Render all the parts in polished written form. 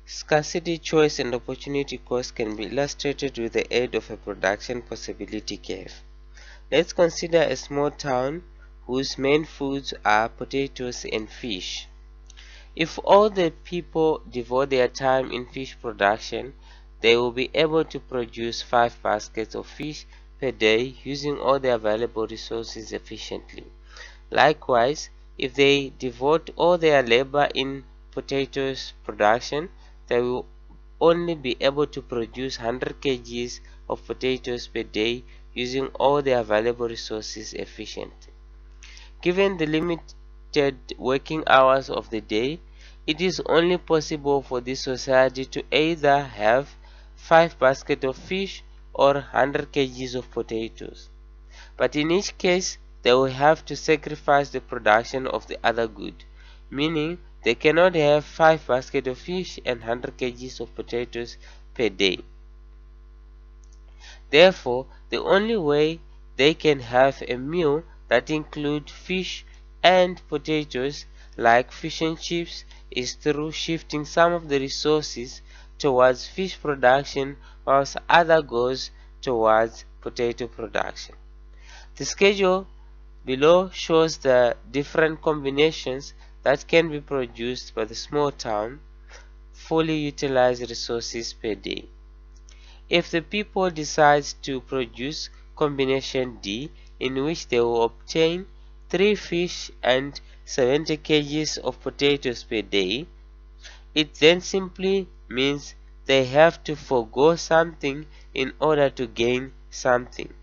Scarcity, choice, and opportunity cost can be illustrated with the aid of a production possibility curve. Let's consider a small town whose main foods are potatoes and fish. If all the people devote their time in fish production, they will be able to produce 5 baskets of fish per day using all the available resources efficiently. Likewise, if they devote all their labor in potatoes production, they will only be able to produce 100 kgs of potatoes per day using all the available resources efficiently. Given the limited working hours of the day, it is only possible for this society to either have 5 baskets of fish or 100 kgs of potatoes. But in each case, they will have to sacrifice the production of the other good, meaning they cannot have 5 baskets of fish and 100 kgs of potatoes per day. Therefore, the only way they can have a meal that includes fish and potatoes, like fish and chips, is through shifting some of the resources towards fish production whilst other goes towards potato production. The schedule below shows the different combinations that can be produced by the small town fully utilized resources per day. If the people decide to produce combination D, in which they will obtain 3 fish and 70 kgs of potatoes per day, it then simply means they have to forego something in order to gain something.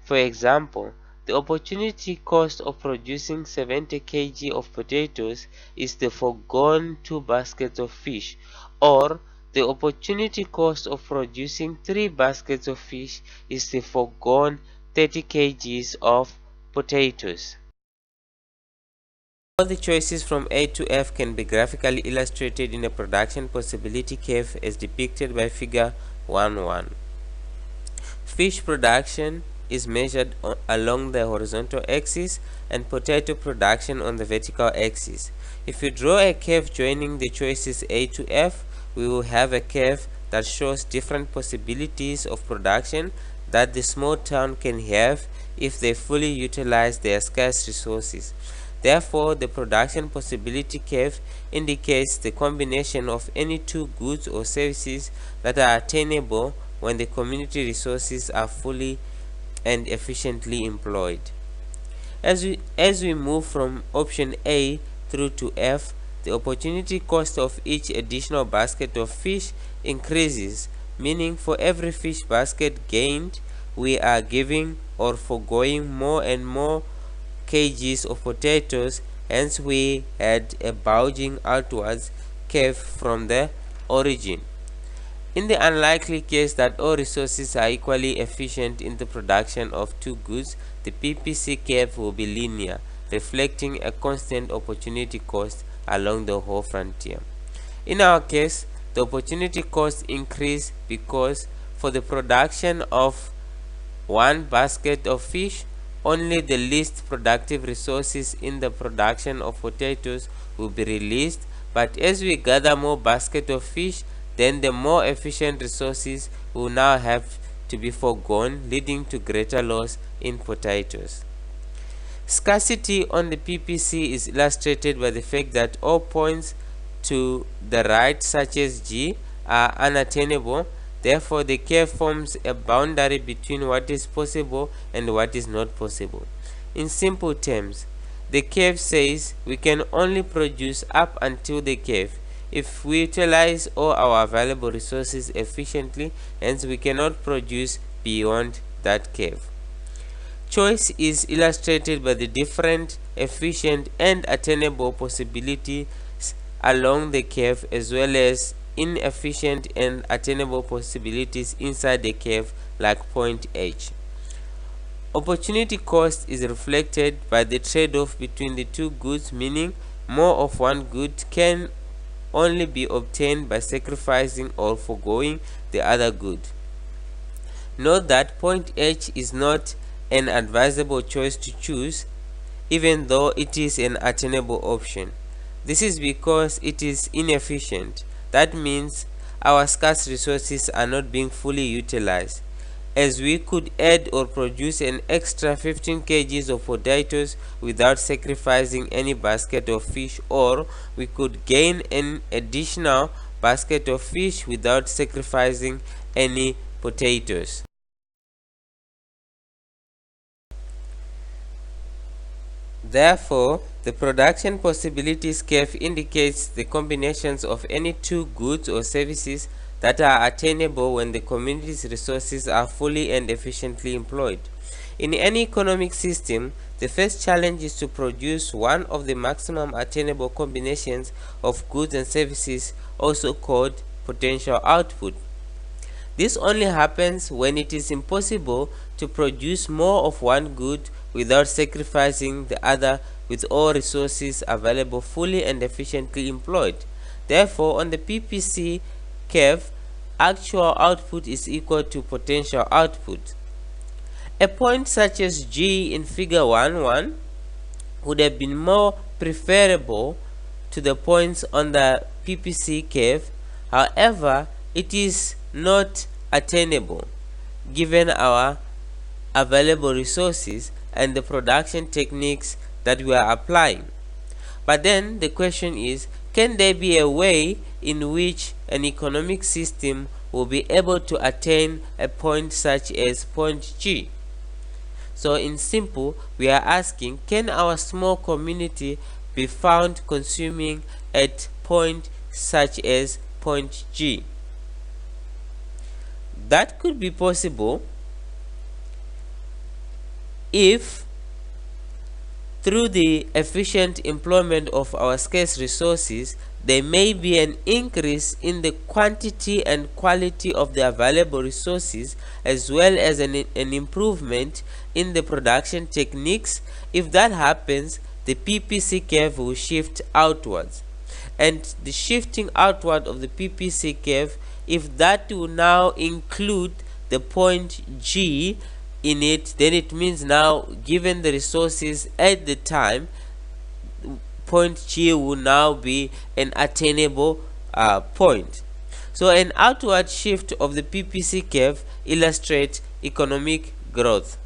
For example, the opportunity cost of producing 70 kg of potatoes is the foregone 2 baskets of fish, or the opportunity cost of producing 3 baskets of fish is the foregone 30 kgs of potatoes. All the choices from A to F can be graphically illustrated in a production possibility curve as depicted by figure 1.1. Fish production is measured along the horizontal axis and potato production on the vertical axis. If you draw a curve joining the choices A to F, we will have a curve that shows different possibilities of production that the small town can have if they fully utilize their scarce resources. Therefore, the production possibility curve indicates the combination of any two goods or services that are attainable when the community resources are fully and efficiently employed. As we move from option A through to F, the opportunity cost of each additional basket of fish increases, meaning for every fish basket gained, we are giving or foregoing more and more kgs of potatoes, hence we had a bulging outwards curve from the origin. In the unlikely case that all resources are equally efficient in the production of two goods, the PPC curve will be linear, reflecting a constant opportunity cost along the whole frontier. In our case, the opportunity cost increase because for the production of one basket of fish, only the least productive resources in the production of potatoes will be released, but as we gather more baskets of fish, then the more efficient resources will now have to be foregone, leading to greater loss in potatoes. Scarcity on the PPC is illustrated by the fact that all points to the right, such as G, are unattainable. Therefore, the curve forms a boundary between what is possible and what is not possible. In simple terms, the curve says we can only produce up until the curve. If we utilize all our available resources efficiently, hence we cannot produce beyond that curve. Choice is illustrated by the different efficient and attainable possibilities along the curve, as well as inefficient and attainable possibilities inside the curve, like point H. Opportunity cost is reflected by the trade-off between the two goods, meaning more of one good can only be obtained by sacrificing or foregoing the other good. Note that point H is not an advisable choice to choose, even though it is an attainable option. This is because it is inefficient. That means our scarce resources are not being fully utilized, as we could add or produce an extra 15 kgs of potatoes without sacrificing any basket of fish, or we could gain an additional basket of fish without sacrificing any potatoes. Therefore, the production possibilities curve indicates the combinations of any two goods or services that are attainable when the community's resources are fully and efficiently employed. In any economic system, the first challenge is to produce one of the maximum attainable combinations of goods and services, also called potential output. This only happens when it is impossible to produce more of one good without sacrificing the other, with all resources available fully and efficiently employed. Therefore, on the PPC curve, actual output is equal to potential output. A point such as G in figure 1.1 would have been more preferable to the points on the PPC curve. However, it is not attainable given our available resources and the production techniques that we are applying. But then the question is, can there be a way in which an economic system will be able to attain a point such as point G? So in simple, we are asking, can our small community be found consuming at point such as point G? That could be possible if, through the efficient employment of our scarce resources, there may be an increase in the quantity and quality of the available resources, as well as an improvement in the production techniques. If that happens, the PPC curve will shift outwards. And the shifting outward of the PPC curve, if that will now include the point G in it, then it means now, given the resources at the time, point G will now be an attainable point. So an outward shift of the PPC curve illustrates economic growth.